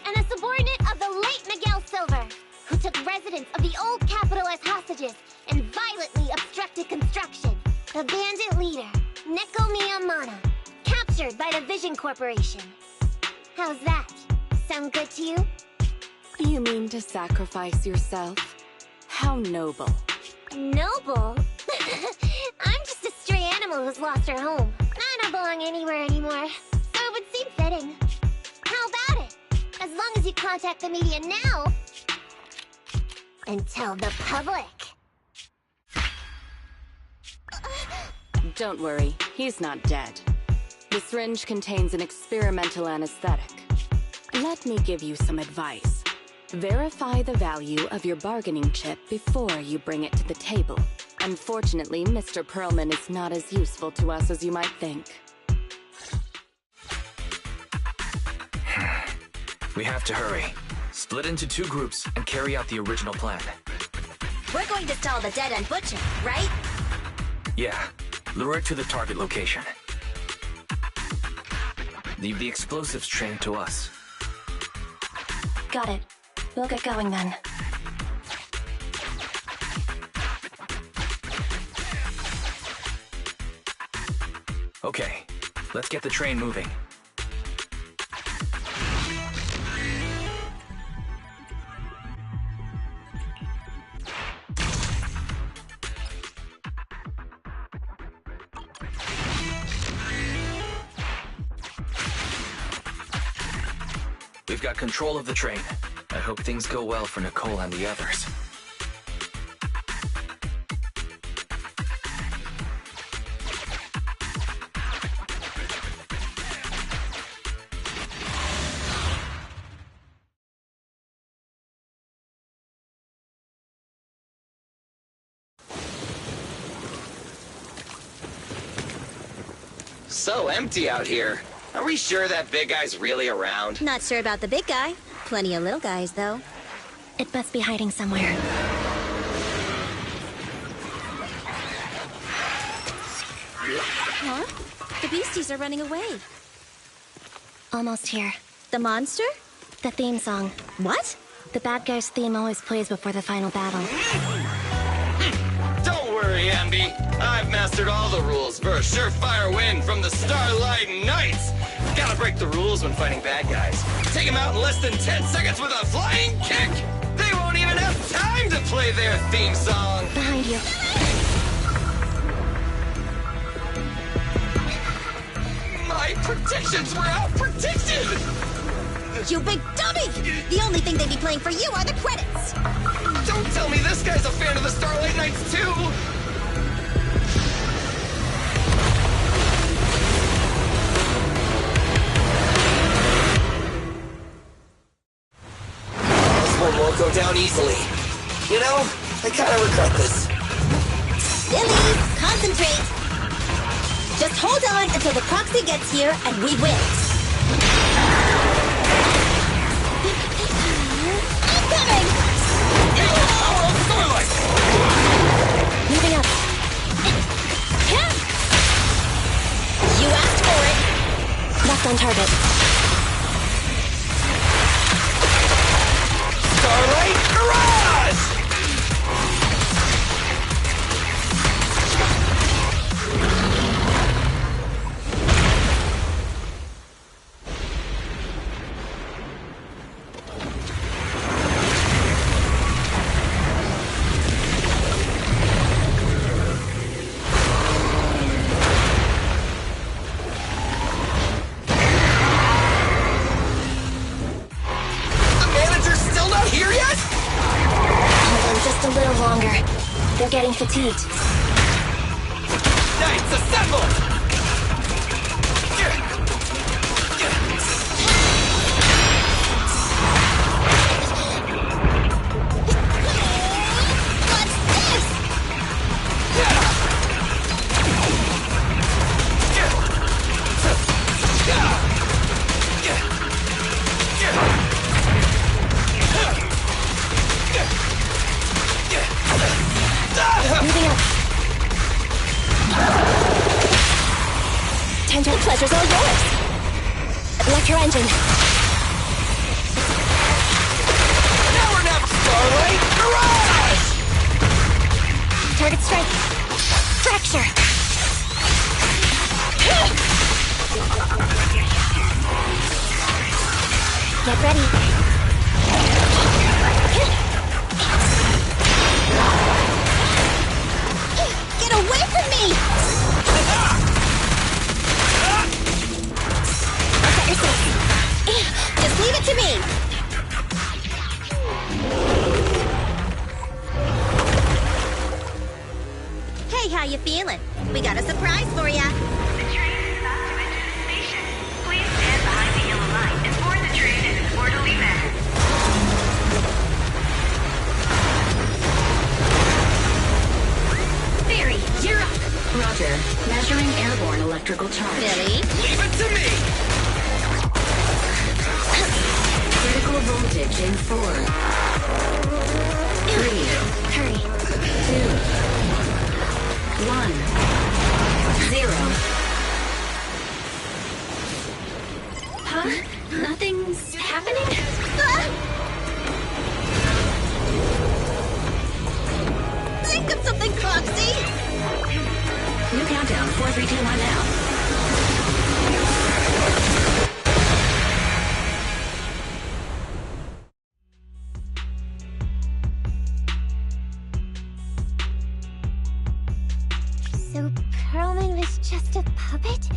And a subordinate of the late Miguel Silver, who took residents of the old capital as hostages and violently obstructed construction. The bandit leader, Neko Miyamana, captured by the Vision Corporation. How's that? Sound good to you? You mean to sacrifice yourself? How noble. Noble? I'm just a stray animal who's lost her home. I don't belong anywhere anymore, so it would seem fitting. How about it? As long as you contact the media now and tell the public. Don't worry, he's not dead. The syringe contains an experimental anesthetic. Let me give you some advice. Verify the value of your bargaining chip before you bring it to the table. Unfortunately, Mr. Perlman is not as useful to us as you might think. We have to hurry. Split into 2 groups and carry out the original plan. We're going to stall the dead-end butcher, right? Yeah. Lure it to the target location. Leave the explosives train to us. Got it. We'll get going then. Okay, let's get the train moving. We've got control of the train. I hope things go well for Nicole and the others. So empty out here. Are we sure that big guy's really around? Not sure about the big guy. Plenty of little guys, though. It must be hiding somewhere. Huh? The beasties are running away. Almost here. The monster? The theme song. What? The bad guy's theme always plays before the final battle. Don't worry, Ambi. I've mastered all the rules for a surefire win from the Starlight Knights. Gotta break the rules when fighting bad guys. Take them out in less than 10 seconds with a flying kick. They won't even have time to play their theme song. Behind you. My predictions were out-predicted! You big dummy! The only thing they'd be playing for you are the credits! Don't tell me this guy's a fan of the Starlight Knights, too! This one won't go down easily. You know, I kinda regret this. Silly! Concentrate! Just hold on until the proxy gets here and we win! Incoming! Power of Starlight! Moving up. You asked for it! Left on target. Starlight Mirage! They're getting fatigued. Knights assembled! Moving up. Tender pleasure's all yours. Electro engine. Now we're not Starlight Mirage! Target strike. Fracture. Get ready. Get away from me! Set your safe. Just leave it to me! Hey, how you feeling? We got a surprise for ya. The train is about to enter the station. Please stand behind the yellow line and board the train in an orderly manner. Theory, you're up. Roger. Measuring airborne electrical charge. Billy? Leave it to me! Critical voltage in 4. 3. Hurry. 2. 1. 0. Huh? Nothing's happening? Think of something, Foxy! New countdown. 4, 3, 2, 1 now. So Perlman was just a puppet?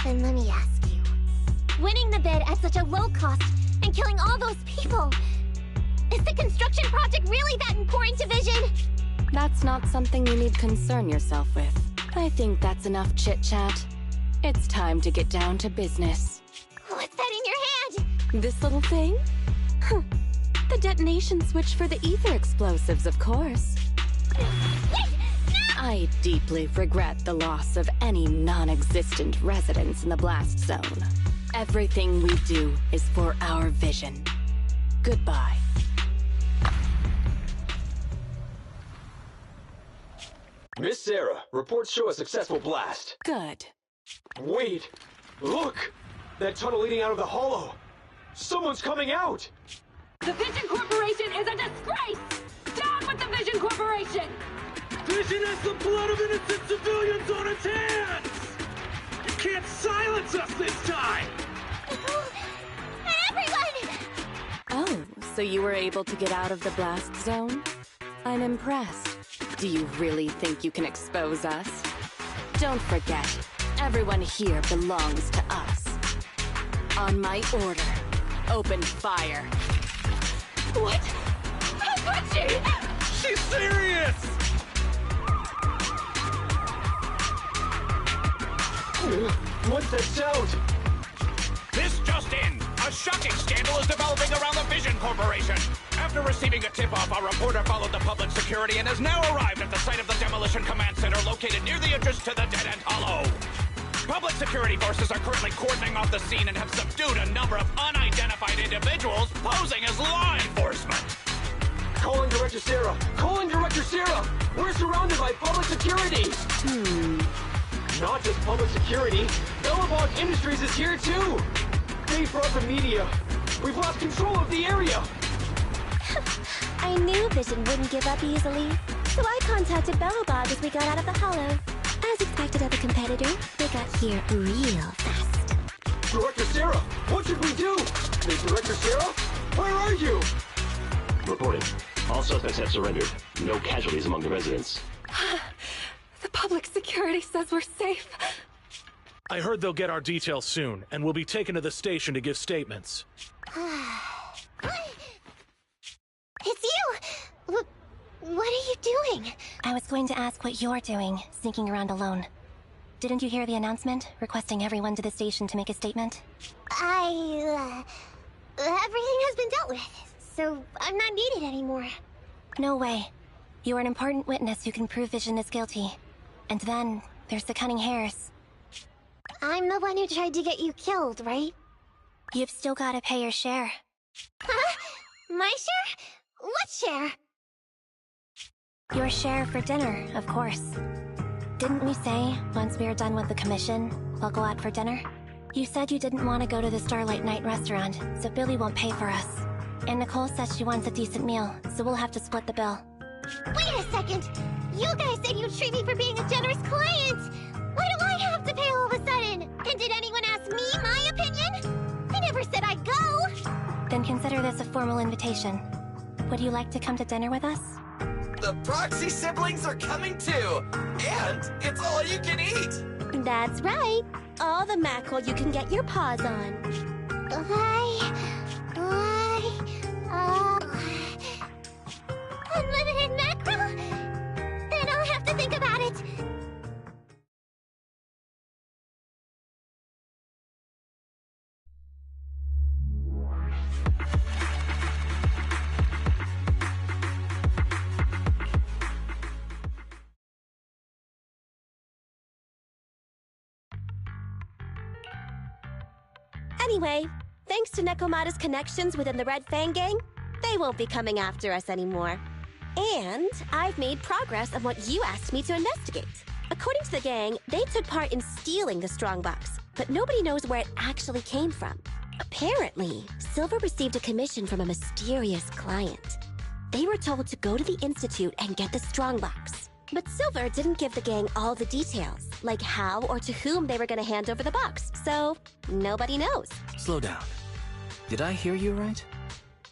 Then let me ask you. Winning the bid at such a low cost and killing all those people, is the construction project really that important to Vision? That's not something you need concern yourself with. I think that's enough chit-chat. It's time to get down to business. What's that in your hand? This little thing? Huh. The detonation switch for the ether explosives, of course. Wait! No! I deeply regret the loss of any non-existent residents in the blast zone. Everything we do is for our vision. Goodbye. Miss Sarah, reports show a successful blast. Good. Wait! Look! That tunnel leading out of the hollow! Someone's coming out! The Vision Corporation is a disgrace! Down with the Vision Corporation! Vision has the blood of innocent civilians on its hands! You can't silence us this time! Everyone! Oh, so you were able to get out of the blast zone? I'm impressed. Do you really think you can expose us? Don't forget, everyone here belongs to us. On my order, open fire. What? How could she? She's serious! What's that sound? This just in! A shocking scandal is developing around the Vision Corporation! After receiving a tip-off, our reporter followed the public security and has now arrived at the site of the Demolition Command Center located near the entrance to the Dead-End Hollow. Public security forces are currently cordoning off the scene and have subdued a number of unidentified individuals posing as law enforcement. Calling Director Sarah! Calling Director Sarah! We're surrounded by public security! Not just public security, Bellabog Industries is here too! They brought the media. We've lost control of the area! I knew Vision wouldn't give up easily, so I contacted Bellbog as we got out of the hollow. As expected of a competitor, they got here real fast. Director Sarah, what should we do? Director Sarah, where are you? Reporting. All suspects have surrendered. No casualties among the residents. The public security says we're safe. I heard they'll get our details soon, and we'll be taken to the station to give statements. It's you! What are you doing? I was going to ask what you're doing, sneaking around alone. Didn't you hear the announcement, requesting everyone to the station to make a statement? Everything has been dealt with, so I'm not needed anymore. No way. You're an important witness who can prove Vision is guilty. And then, there's the Cunning Hares. I'm the one who tried to get you killed, right? You've still gotta pay your share. Huh? My share? What share? Your share for dinner, of course. Didn't we say, once we are done with the commission, we'll go out for dinner? You said you didn't want to go to the Starlight Night restaurant, so Billy won't pay for us. And Nicole says she wants a decent meal, so we'll have to split the bill. Wait a second! You guys said you'd treat me for being a generous client! Why do I have to pay all of a sudden? And did anyone ask me my opinion? I never said I'd go! Then consider this a formal invitation. Would you like to come to dinner with us? The Proxy siblings are coming too! And it's all you can eat! That's right. All the mackerel you can get your paws on. Unlimited mackerel? Then I'll have to think about it. Anyway, thanks to Nekomata's connections within the Red Fang gang, they won't be coming after us anymore. And I've made progress on what you asked me to investigate. According to the gang, they took part in stealing the strongbox, but nobody knows where it actually came from. Apparently, Silver received a commission from a mysterious client. They were told to go to the Institute and get the strongbox. But Silver didn't give the gang all the details, like how or to whom they were going to hand over the box, so nobody knows. Slow down. Did I hear you right?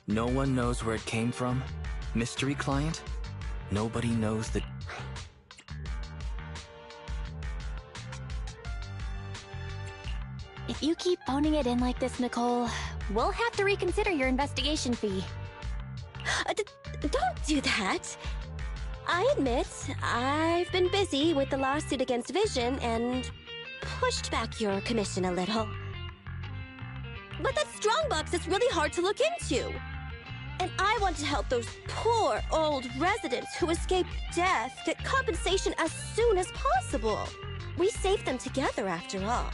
No one knows where it came from? Mystery client? Nobody knows the... If you keep phoning it in like this, Nicole, we'll have to reconsider your investigation fee. Don't do that. I admit, I've been busy with the lawsuit against Vision and pushed back your commission a little. But that strongbox is really hard to look into. And I want to help those poor old residents who escaped death get compensation as soon as possible. We saved them together after all.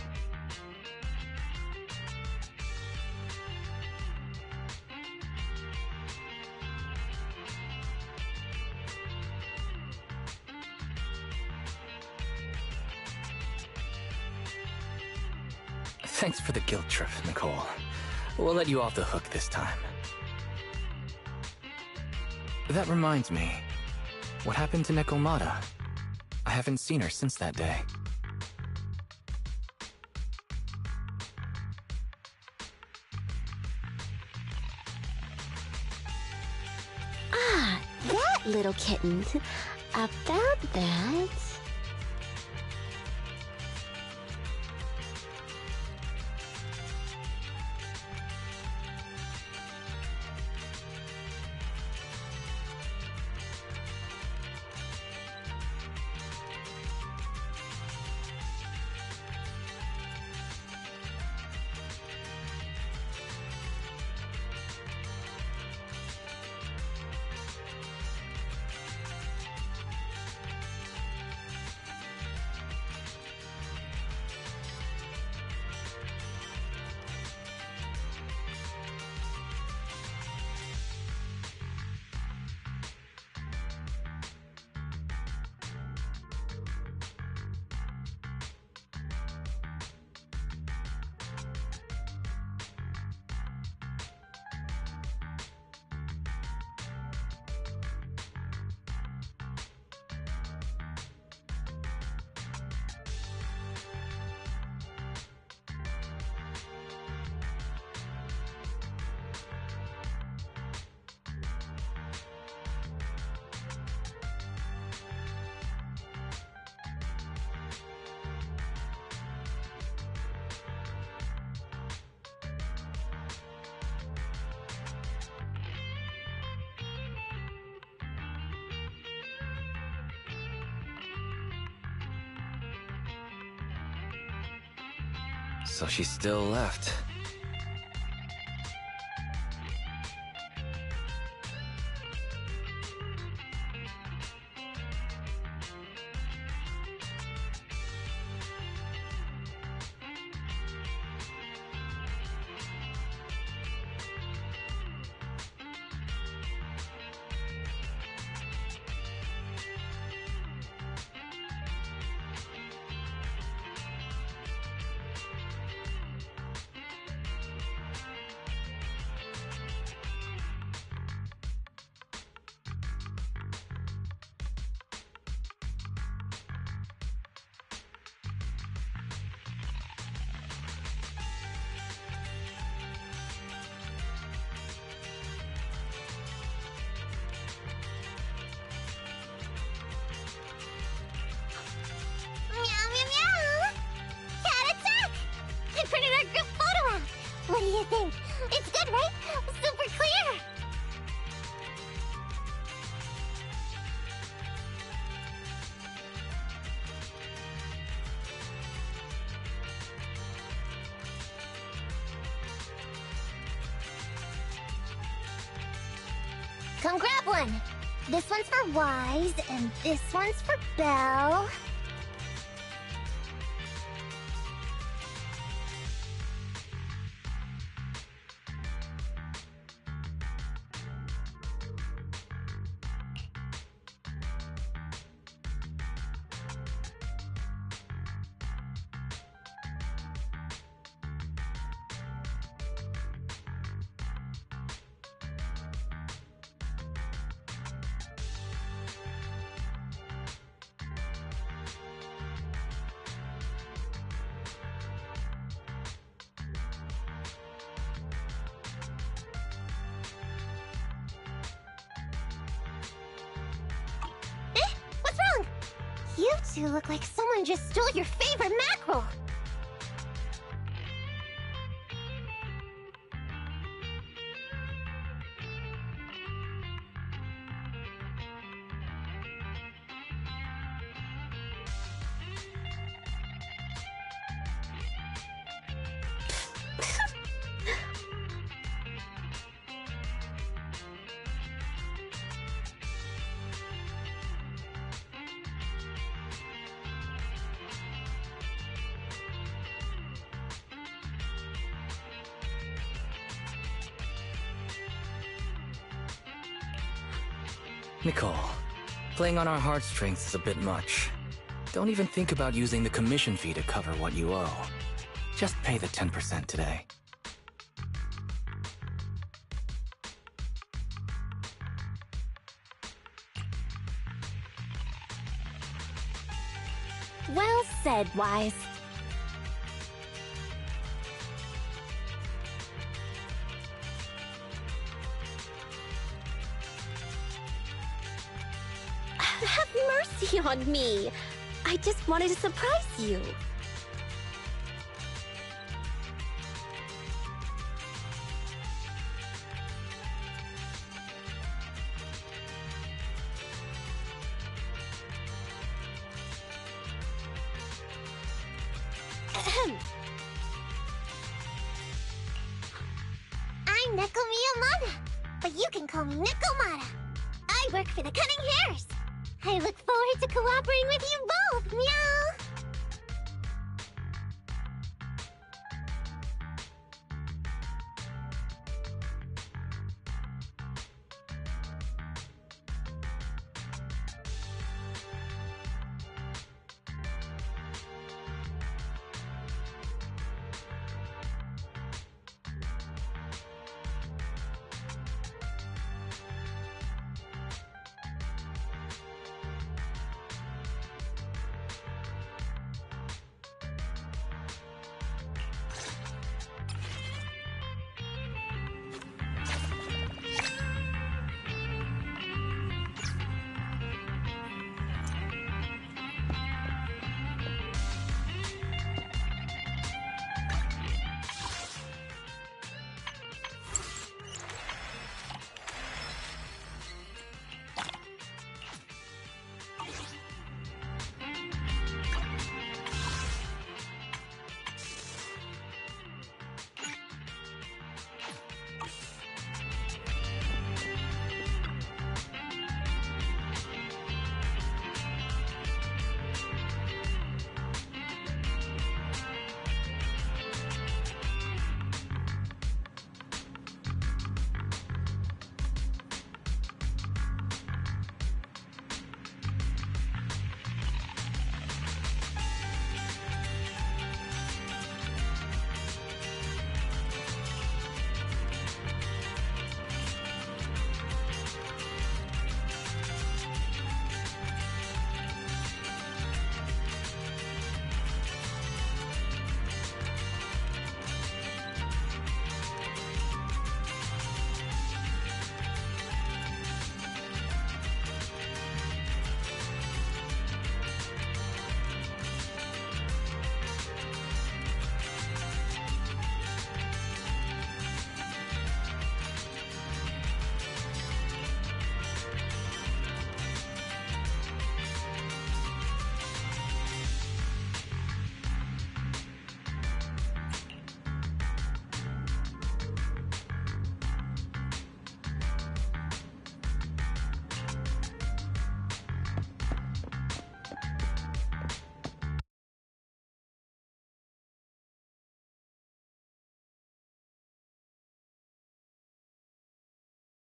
Thanks for the guilt trip, Nicole. We'll let you off the hook this time. That reminds me. What happened to Nekomata? I haven't seen her since that day. Ah, that little kitten. About that... So she still left. What do you think? It's good, right? Super clear! Come grab one! This one's for Wise, and this one's for Belle. You two look like someone just stole your favorite mackerel! Nicole, playing on our heartstrings is a bit much. Don't even think about using the commission fee to cover what you owe. Just pay the 10% today. Well said, Wise. Have mercy on me. I just wanted to surprise you. I'm Neko Miyamada, but you can call me Nekomata. I work for the Cunning Hares. I look forward to cooperating with you both, meow!